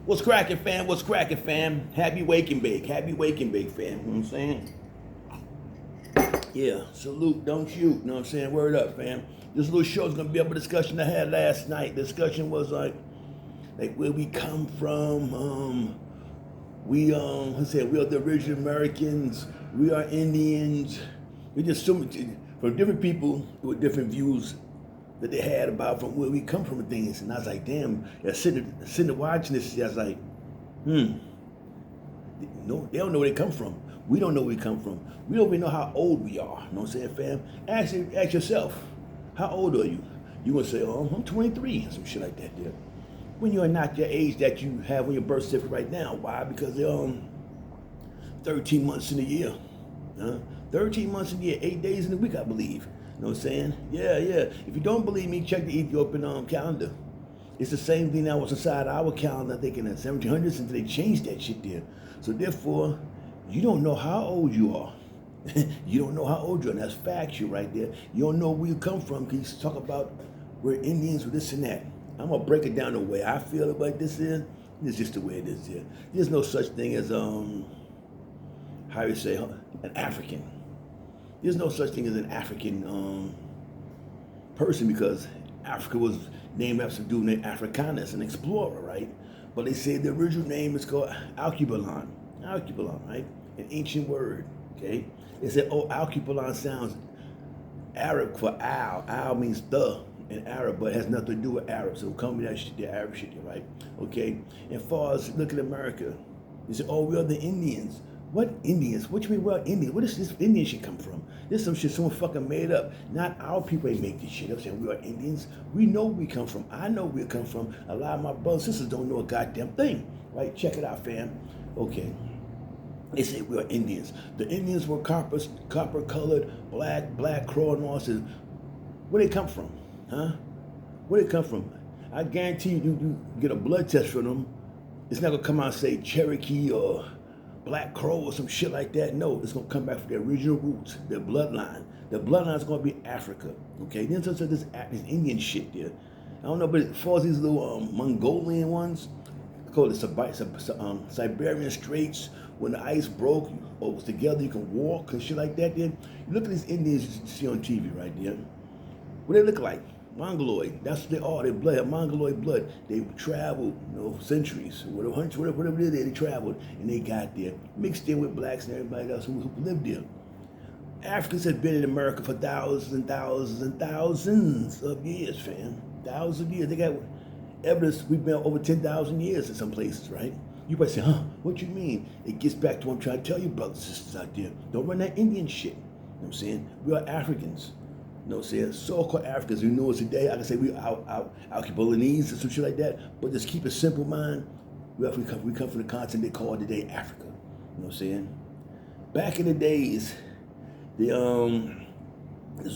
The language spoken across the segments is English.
What's cracking, fam? What's cracking, fam? Happy wake and bake. Happy wake and bake, fam. You know what I'm saying? Yeah, salute, don't shoot. You know what I'm saying? Word up, fam. This little show's gonna be up a discussion I had last night. The discussion was like where we come from. We I said we are the original Americans. We are Indians. We just so much from different people with different views that they had about from where we come from and things. And I was like, damn, sitting there watching this, I was like, no, they don't know where they come from. We don't know where we come from. We don't even know how old we are. You know what I'm saying, fam? Ask yourself, how old are you? You gonna say, oh, I'm 23, some shit like that there. When you are not your age that you have on your birth certificate right now. Why? Because they're 13 months in a year. 13 months in a year, 8 days in a week, I believe. You know what I'm saying? Yeah. If you don't believe me, check the Ethiopian calendar. It's the same thing that was inside our calendar, I think in the 1700s, until they changed that shit there. So therefore, you don't know how old you are. You don't know how old you are, and that's factual right there. You don't know where you come from, because you talk about we're Indians with this and that. I'm gonna break it down the way I feel about this is. It's just the way it is here. There's no such thing as how you say an African. There's no such thing as an African person, because Africa was named after some dude named Africanus, an explorer, right? But they say the original name is called Alkebulan. Alkebulan, right? An ancient word, okay? They said, oh, Alkebulan sounds Arab for owl. Owl means the in Arab, but it has nothing to do with Arab. So come with that shit, the Arab shit, right? Okay? And far as look at America, you say, oh, we are the Indians. What Indians? What you mean, well, Indians? Where does this Indian shit come from? This is some shit someone fucking made up. Not our people ain't make this shit up saying we are Indians. We know where we come from. I know where we come from. A lot of my brothers and sisters don't know a goddamn thing. Right? Check it out, fam. Okay. They say we are Indians. The Indians were copper colored, black crow and all. Says, where they come from? Huh? Where they come from? I guarantee you get a blood test from them. It's not gonna come out and say Cherokee or Black Crow or some shit like that. No, it's gonna come back from their original roots, their bloodline. Their bloodline is gonna be Africa. Okay, then so this Indian shit there. I don't know, but as far as these little Mongolian ones, called the Siberian Straits, when the ice broke or was together, you can walk and shit like that. Then you look at these Indians you see on TV right there. What they look like? Mongoloid. That's what they are. They blood, Mongoloid blood. They traveled, centuries, whatever it is, they traveled and they got there, mixed in with blacks and everybody else who lived there. Africans have been in America for thousands and thousands and thousands of years, fam. Thousands of years. They got evidence. We've been over 10,000 years in some places, right? You might say, huh, what you mean? It gets back to what I'm trying to tell you, brothers and sisters out there. Don't run that Indian shit. You know what I'm saying? We are Africans. You know what I'm saying? So-called Africans, we know us today. I can say we Alkebulanese or some shit like that, but just keep a simple mind. We come from the continent they call today Africa. You know what I'm saying? Back in the days, there's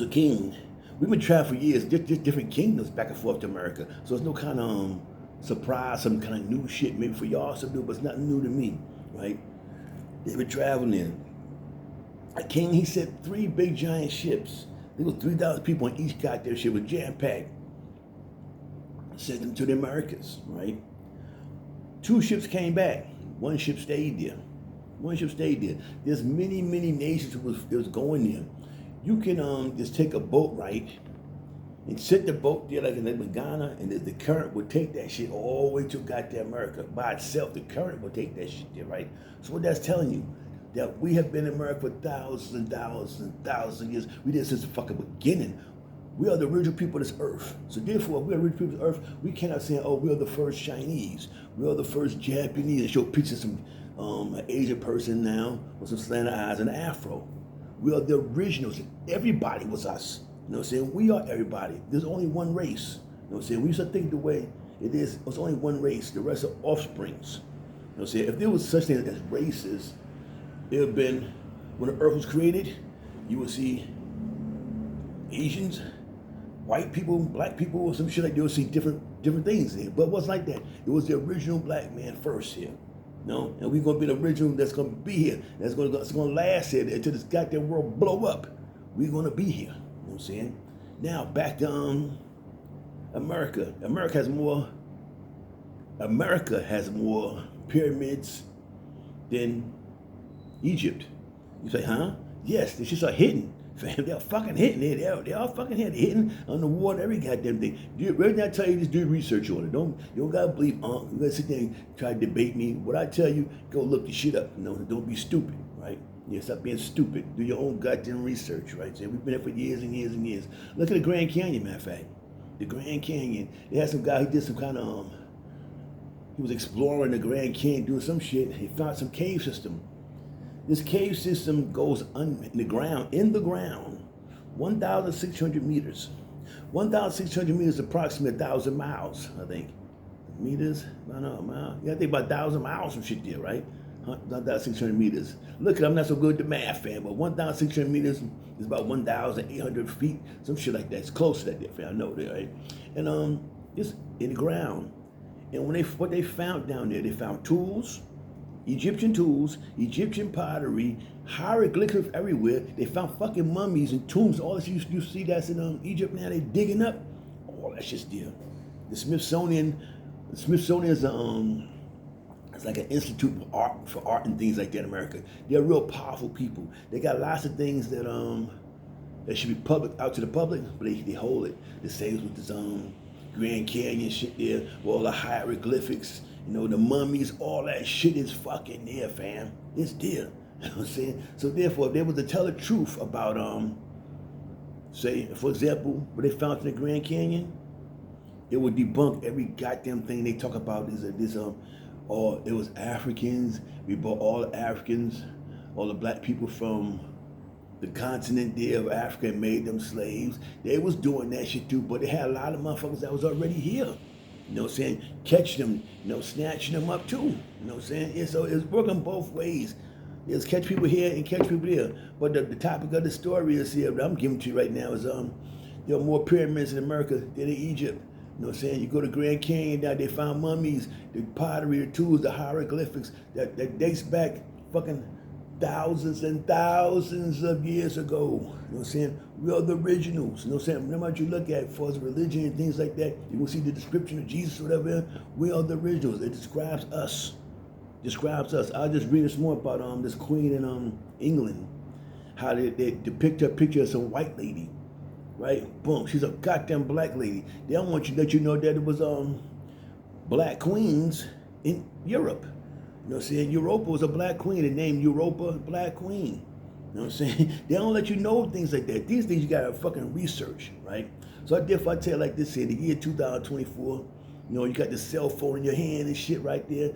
a king. We've been traveling for years, just different kingdoms back and forth to America. So it's no kind of surprise, some kind of new shit. Maybe for y'all some new, but it's nothing new to me, right? They've been traveling in. A king, he sent 3 big giant ships. There was 3,000 people on each goddamn ship, was jam-packed. Sent them to the Americas, right? 2 ships came back. 1 ship stayed there. 1 ship stayed there. There's many nations that was going there. You can just take a boat, right, and set the boat there like in Ghana, and the current would take that shit all the way to goddamn America. By itself, the current would take that shit there, right? So what that's telling you, that we have been in America for thousands and thousands and thousands of years. We did since the fucking beginning. We are the original people of this earth. So therefore, if we are the original people of this earth, we cannot say, oh, we are the first Chinese. We are the first Japanese. And show pictures of some an Asian person now with some slanted eyes and an afro. We are the originals. Everybody was us. You know what I'm saying? We are everybody. There's only one race. You know what I'm saying? We used to think the way it is, it's only one race. The rest are offsprings. You know what I'm saying? If there was such thing as races, it would have been, when the earth was created, you would see Asians, white people, black people, or some shit like that. You would see different things there. But it wasn't like that. It was the original black man first here. No, and we're gonna be the original that's gonna be here. That's gonna last here until this goddamn world blow up. We're gonna be here. You know what I'm saying? Now back to America. America has more America has more pyramids than Egypt. You say, huh? Yes, they just are hitting. They're fucking hitting it. They're all fucking hitting on the water, every goddamn thing. Right now, I tell you, just do research on it. You don't gotta believe, you gotta sit there and try to debate me. What I tell you, go look the shit up. Don't be stupid, right? Yeah, stop being stupid. Do your own goddamn research, right? So we've been there for years and years and years. Look at the Grand Canyon, matter of fact. The Grand Canyon. They had some guy who did some kind of, he was exploring the Grand Canyon, doing some shit. He found some cave system. This cave system goes in the ground, 1,600 meters. 1,600 meters is approximately 1,000 miles, I think. Meters? No, mile. Yeah, I think about 1,000 miles from shit there, right? 1,600 meters. Look, I'm not so good at the math, fam, but 1,600 meters is about 1,800 feet, some shit like that. It's close to that there, fam. I know that, right? And it's in the ground. And what they found down there, they found tools, Egyptian pottery, hieroglyphs everywhere. They found fucking mummies and tombs. All this you see that's in Egypt now. They digging up. All that shit's there. The Smithsonian is it's like an institute for art and things like that in America. They're real powerful people. They got lots of things that should be out to the public, but they hold it. The same with this Grand Canyon shit there, with all the hieroglyphics. The mummies, all that shit is fucking there, fam. It's there. You know what I'm saying? So therefore, if they were to tell the truth about, say, for example, what they found in the Grand Canyon, it would debunk every goddamn thing they talk about. Or it was Africans. We brought all the Africans, all the black people from the continent there of Africa and made them slaves. They was doing that shit too, but they had a lot of motherfuckers that was already here. You know what I'm saying? Catch them, snatching them up too. You know what I'm saying? Yeah, so it's working both ways. There's catch people here and catch people there. But the topic of the story is here, that I'm giving to you right now is there are more pyramids in America than in Egypt. You know what I'm saying? You go to Grand Canyon, now they found mummies, the pottery, the tools, the hieroglyphics that dates back fucking thousands and thousands of years ago. You know what I'm saying? We are the originals. You know what I'm saying? No matter what you look at as far as religion and things like that, you will see the description of Jesus or whatever. We are the originals. It describes us. I'll just read this more about this queen in England. How they depict her picture of some white lady. Right? Boom. She's a goddamn black lady. They don't want you to let you know that it was black queens in Europe. You know what I'm saying? Europa was a black queen. They named Europa Black Queen. You know what I'm saying? They don't let you know things like that. These things you gotta fucking research, right? So if I tell like this here, the year 2024, you got the cell phone in your hand and shit right there.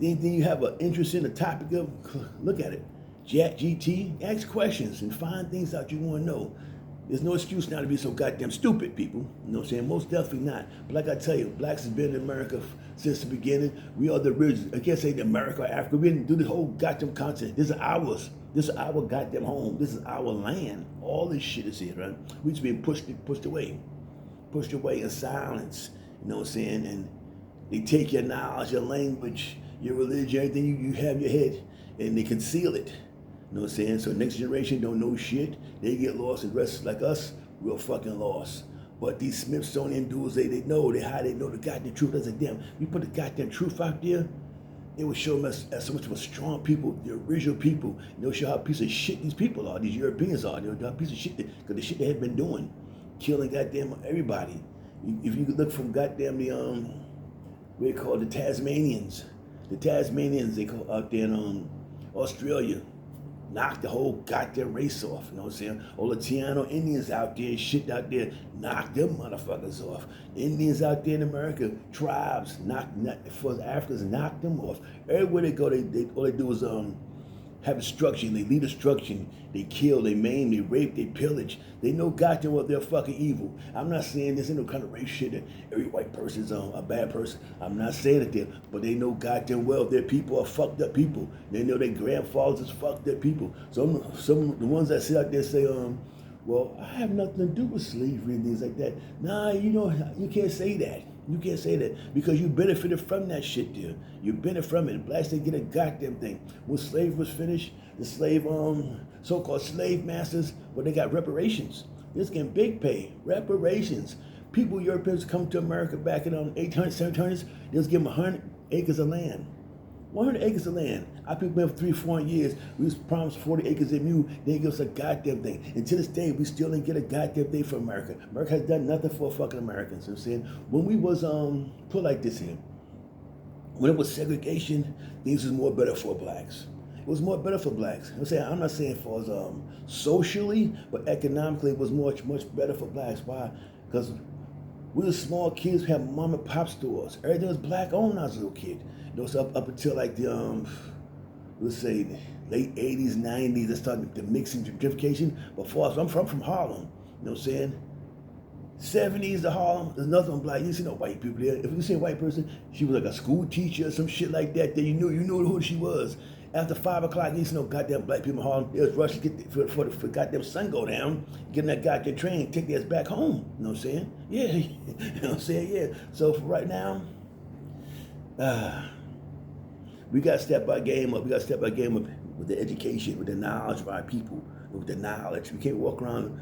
Anything you have an interest in, a topic of, look at it. ChatGPT, ask questions and find things out you want to know. There's no excuse now to be so goddamn stupid, people. You know what I'm saying? Most definitely not. But like I tell you, blacks have been in America since the beginning. We are the original. I can't say America or Africa. We didn't do this whole goddamn continent. This is ours. This is our goddamn home. This is our land. All this shit is here, right? We just being pushed away in silence. You know what I'm saying? And they take your knowledge, your language, your religion, everything you have in your head, and they conceal it. You know what I'm saying? So next generation don't know shit. They get lost, and the rest like us, we're fucking lost. But these Smithsonian dudes, they know how they know the goddamn truth. That's a damn. We put the goddamn truth out there, it will show us as so much of a strong people, the original people. They'll show how piece of shit these people are, these Europeans are. They're a piece of shit because the shit they have been doing, killing goddamn everybody. If you could look from goddamn the what they call the Tasmanians. The Tasmanians, they call out there in Australia. Knocked the whole goddamn race off, you know what I'm saying? All the Tiano Indians out there, shit out there, knocked them motherfuckers off. Indians out there in America, tribes, for Africans, knocked them off. Everywhere they go, all they do is have destruction. They lead destruction. They kill, they maim, they rape, they pillage. They know goddamn well they're fucking evil. I'm not saying this ain't no kind of race shit that every white person's a bad person. I'm not saying it there, but they know goddamn well their people are fucked up people. They know their grandfathers is fucked up people. Some of the ones that sit out there say, well, I have nothing to do with slavery and things like that. Nah, you can't say that. You can't say that because you benefited from that shit there. You benefited from it. Blacks didn't get a goddamn thing. When slavery was finished, the so-called slave masters, they got reparations. They're getting big pay, reparations. People, Europeans come to America back in 800s, 700s, they was giving them 100 acres of land. 100 acres of land. Our people been for 300-400 years. We was promised 40 acres of mule. They didn't give us a goddamn thing. And to this day, we still didn't get a goddamn thing for America. America has done nothing for fucking Americans. You know what I'm saying? When we was, put like this here, when it was segregation, things was more better for blacks. It was more better for blacks. I'm not saying for socially, but economically, it was much better for blacks. Why? Because we were small kids who had mom and pop stores. Everything was black owned when I was a little kid. You know, so up until like the let's say late 80s, 90s, they started the mixing gentrification. But for us, I'm from Harlem. You know what I'm saying? 70s to Harlem, there's nothing black. You didn't see no white people there. If you see a white person, she was like a school teacher or some shit like that. Then you knew who she was. After 5 o'clock, you see no goddamn black people in Harlem. They was rushing to get for the goddamn sun go down, get in that goddamn train, take their ass back home. You know what I'm saying? Yeah, you know what I'm saying? Yeah. So for right now, we got to step our game up. We got to step our game up with the education, with the knowledge of our people, with the knowledge. We can't walk around,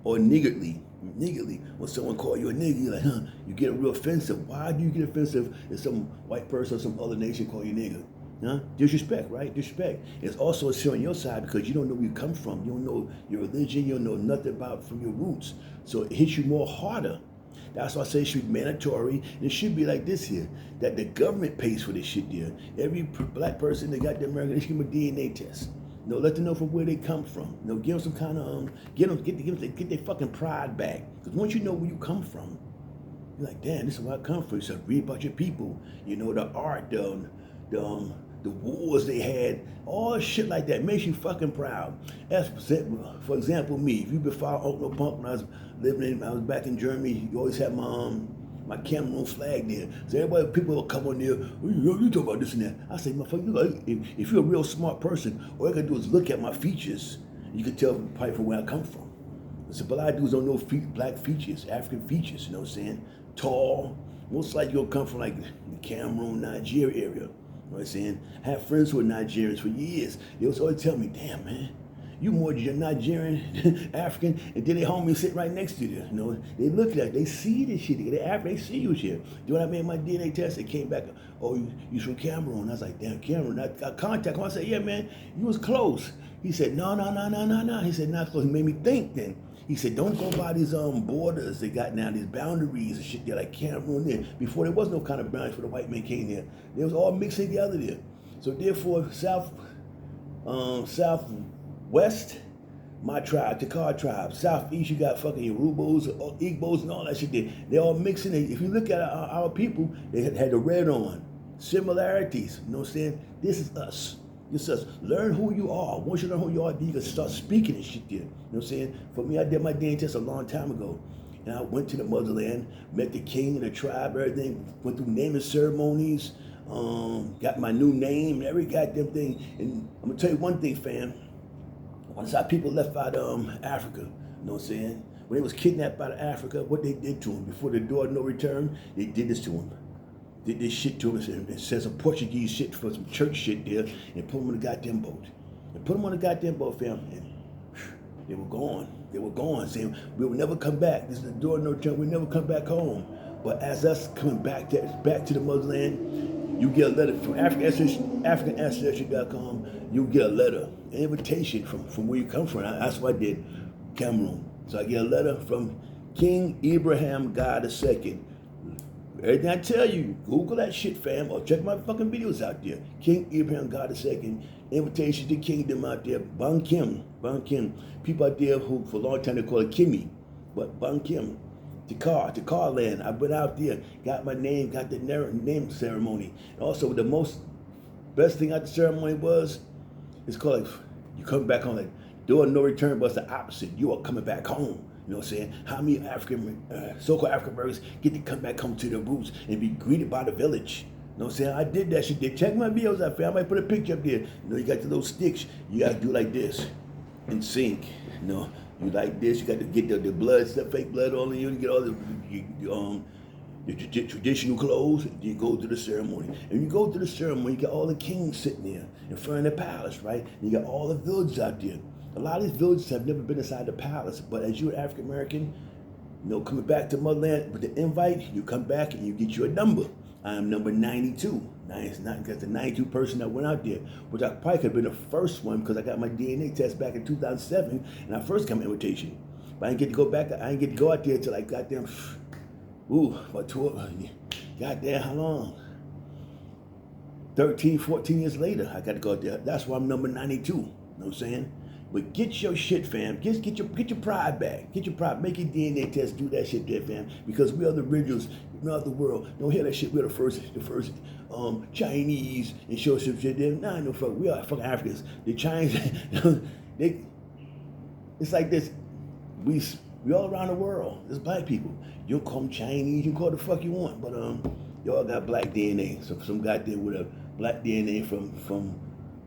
or niggardly. When someone call you a nigger, you're like, huh? You get real offensive. Why do you get offensive if some white person or some other nation call you nigger? Huh? Disrespect, right? Disrespect. It's also showing your side because you don't know where you come from. You don't know your religion. You don't know nothing about from your roots. So it hits you more harder. That's why I say it should be mandatory. And it should be like this here, that the government pays for this shit here. Every black person that got their American, they should give them a DNA test. Let them know from where they come from. Give them some kind of, get their fucking pride back. Because once you know where you come from, you're like, damn, this is where I come from. So read about your people. The art, the wars they had, all shit like that makes you fucking proud. For example, me, if you've been following Uncle Punk when I was back in Germany, you always had my Cameroon flag there. So people will come on there, you talk about this and that. I say, motherfucker, if you're a real smart person, all you gotta do is look at my features. You can tell probably from where I come from. So, but a lot of dudes don't know black features, African features, you know what I'm saying? Tall, most likely you'll come from like the Cameroon, Nigeria area. You know what I'm saying? I had friends who were Nigerians for years. They was always telling me, damn, man, you more than Nigerian, African, and then they homie sit right next to you. They look at it, they see this shit. They see you shit. Do when I made my DNA test, it came back, oh, you from Cameroon. I was like, damn, Cameroon. I got contact him. I said, yeah, man, you was close. He said, no. He said, not close. He made me think then. He said, don't go by these borders they got now, these boundaries and shit there, like Cameroon there. Before there was no kind of boundaries for the white men came there. They was all mixed together there. So therefore, southwest, my tribe, Takar tribe. Southeast, you got fucking Yorubas, Igbos, and all that shit there. They all mixing. If you look at our people, they had the red on. Similarities, you know what I'm saying? This is us. This is us. Learn who you are. Once you learn who you are, then you can start speaking and shit there. You know what I'm saying? For me, I did my DNA test a long time ago. And I went to the motherland, met the king and the tribe, everything, went through naming ceremonies, got my new name, every goddamn thing. And I'm gonna tell you one thing, fam. Once our people left out Africa, you know what I'm saying? When they was kidnapped out of Africa, what they did to them before the door of no return, they did this to them. Did this shit to them. They said some Portuguese shit for some church shit there and put them on the goddamn boat. And put them on the goddamn boat, fam. And they were gone. They were gone, saying, we will never come back. This is the door of no return. We'll never come back home. But as us coming back to the motherland, you get a letter from AfricanAncestry.com. You get a letter, an invitation from where you come from. That's what I did, Cameroon. So I get a letter from King Ibrahim God II. Everything I tell you, Google that shit, fam, or check my fucking videos out there. King Ibrahim God II, invitation to kingdom out there. Ban Kim. People out there who, for a long time, they call it Kimmy, but Ban Kim. Takar land. I went out there, got my name, got the name ceremony. And also, the best thing at the ceremony was, it's called, like, you come back home, like, door of no return, but it's the opposite. You are coming back home. You know what I'm saying? How many so-called African Americans get to come back home to their roots and be greeted by the village? You know what I'm saying? I did that shit. Check my videos out, fam. I might put a picture up there. You got the little sticks. You got to do like this and sync. You like this. You got to get the blood stuff, fake blood on you. You get all the traditional clothes. You go to the ceremony. And you go to the ceremony, you got all the kings sitting there in front of the palace, right? You got all the villages out there. A lot of these villages have never been inside the palace, but as you're an African American, Coming back to motherland with the invite, you come back and you get your number. I'm number 92. It's not because the 92 person that went out there, which I probably could have been the first one because I got my DNA test back in 2007 and I first got my invitation. But I didn't get to go back. I didn't get to go out there until like goddamn, about 12, goddamn, how long? 13, 14 years later, I got to go out there. That's why I'm number 92. You know what I'm saying? But get your shit, fam. Get your pride back. Get your pride. Make your DNA test. Do that shit there, fam. Because we are the originals throughout the world. Don't hear that shit. We're the first Chinese and show some shit there. Nah, no fuck. We are fucking Africans. The Chinese, it's like this. We all around the world. There's black people. You can call them Chinese. You can call it the fuck you want. But y'all got black DNA. So some guy there with a black DNA from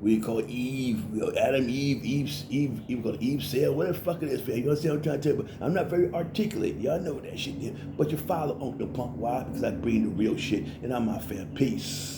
we call Eve, Adam, Eve called Eve Sale, whatever the fuck it is, fam. You understand what I'm trying to tell you? But I'm not very articulate. Y'all know that shit there. But you follow Uncle the Punk. Why? Because I bring the real shit. And I'm my fam. Peace.